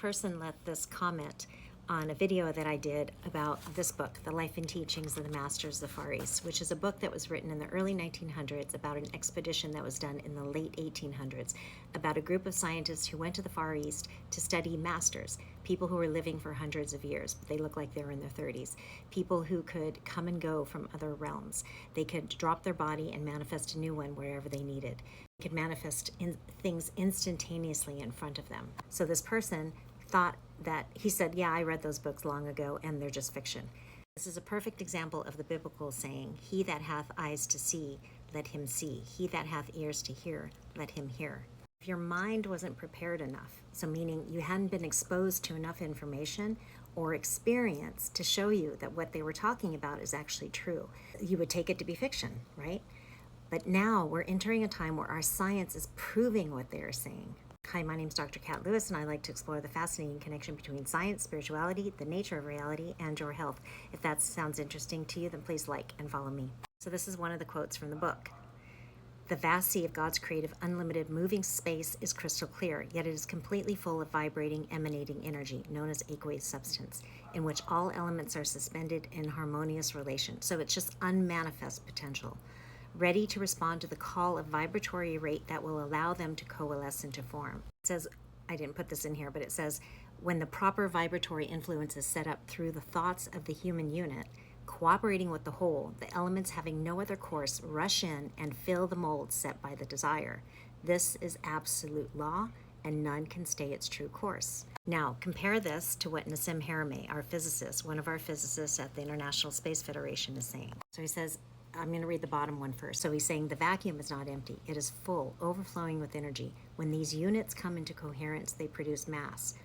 person left this comment on a video that I did about this book, The Life and Teachings of the Masters of the Far East, which is a book that was written in the early 1900s about an expedition that was done in the late 1800s about a group of scientists who went to the Far East to study masters, people who were living for hundreds of years. They look like they were in their 30s, people who could come and go from other realms. They could drop their body and manifest a new one wherever they needed. They could manifest things instantaneously in front of them. So this person thought that, he said, yeah, I read those books long ago and they're just fiction. This is a perfect example of the biblical saying, he that hath eyes to see, let him see. He that hath ears to hear, let him hear. If your mind wasn't prepared enough, so meaning you hadn't been exposed to enough information or experience to show you that what they were talking about is actually true, you would take it to be fiction, right? But now we're entering a time where our science is proving what they are saying. Hi, my name is Dr. Kat Lewis, and I like to explore the fascinating connection between science, spirituality, the nature of reality, and your health. If that sounds interesting to you, then please like and follow me. So this is one of the quotes from the book. The vast sea of God's creative, unlimited, moving space is crystal clear, yet it is completely full of vibrating, emanating energy, known as aqueous substance, in which all elements are suspended in harmonious relation. So it's just unmanifest potential, ready to respond to the call of vibratory rate that will allow them to coalesce into form. It says, I didn't put this in here, but it says, when the proper vibratory influence is set up through the thoughts of the human unit, cooperating with the whole, the elements having no other course rush in and fill the mold set by the desire. This is absolute law, and none can stay its true course. Now, compare this to what Nassim Haramein, our physicist, one of our physicists at the International Space Federation, is saying. So he says, I'm going to read the bottom one first. So he's saying the vacuum is not empty. It is full, overflowing with energy. When these units come into coherence, they produce mass,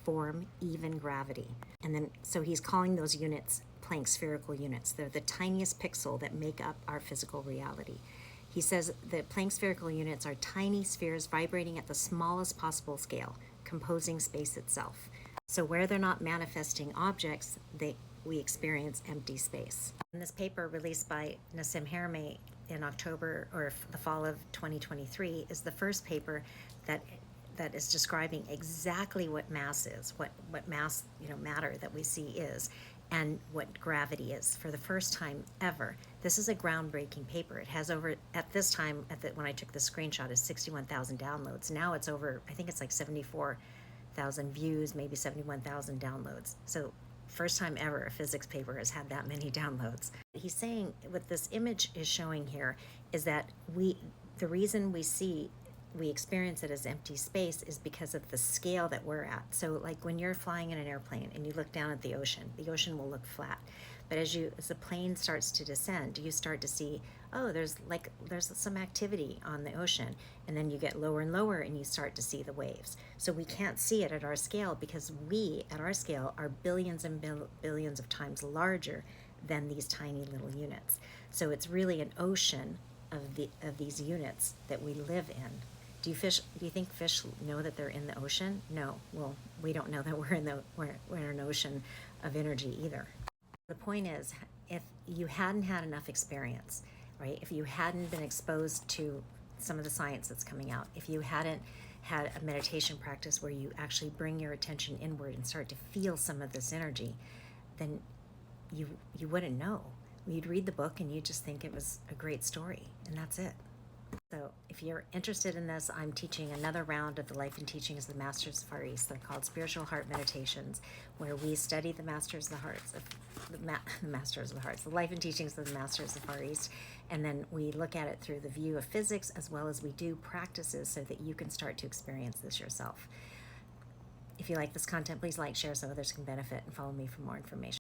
form, even gravity. And then, so he's calling those units Planck spherical units. They're the tiniest pixel that make up our physical reality. He says that Planck spherical units are tiny spheres vibrating at the smallest possible scale, composing space itself. So where they're not manifesting objects, we experience empty space. In this paper released by Nassim Haramein in October or the fall of 2023 is the first paper that is describing exactly what mass is, what mass, matter that we see is, and what gravity is for the first time ever. This is a groundbreaking paper. It has over, at this time, when I took the screenshot, is 61,000 downloads. Now it's over, I think it's like 74,000 views, maybe 71,000 downloads. So first time ever a physics paper has had that many downloads. He's saying what this image is showing here is that the reason we experience it as empty space is because of the scale that we're at. So like when you're flying in an airplane and you look down at the ocean will look flat. But as the plane starts to descend, you start to see, oh, there's some activity on the ocean. And then you get lower and lower and you start to see the waves. So we can't see it at our scale because we, at our scale, are billions and billions of times larger than these tiny little units. So it's really an ocean of these units that we live in. Do you think fish know that they're in the ocean? No. Well, we don't know that we're in an ocean of energy either. The point is, if you hadn't had enough experience, right? If you hadn't been exposed to some of the science that's coming out, if you hadn't had a meditation practice where you actually bring your attention inward and start to feel some of this energy, then you wouldn't know. You'd read the book and you'd just think it was a great story, and that's it. So if you're interested in this, I'm teaching another round of the Life and Teachings of the Masters of the Far East. They're called Spiritual Heart Meditations, where we study the Masters of the Hearts, the Masters of the Hearts, the Life and Teachings of the Masters of the Far East, and then we look at it through the view of physics, as well as we do practices so that you can start to experience this yourself. If you like this content, please like, share so others can benefit, and follow me for more information.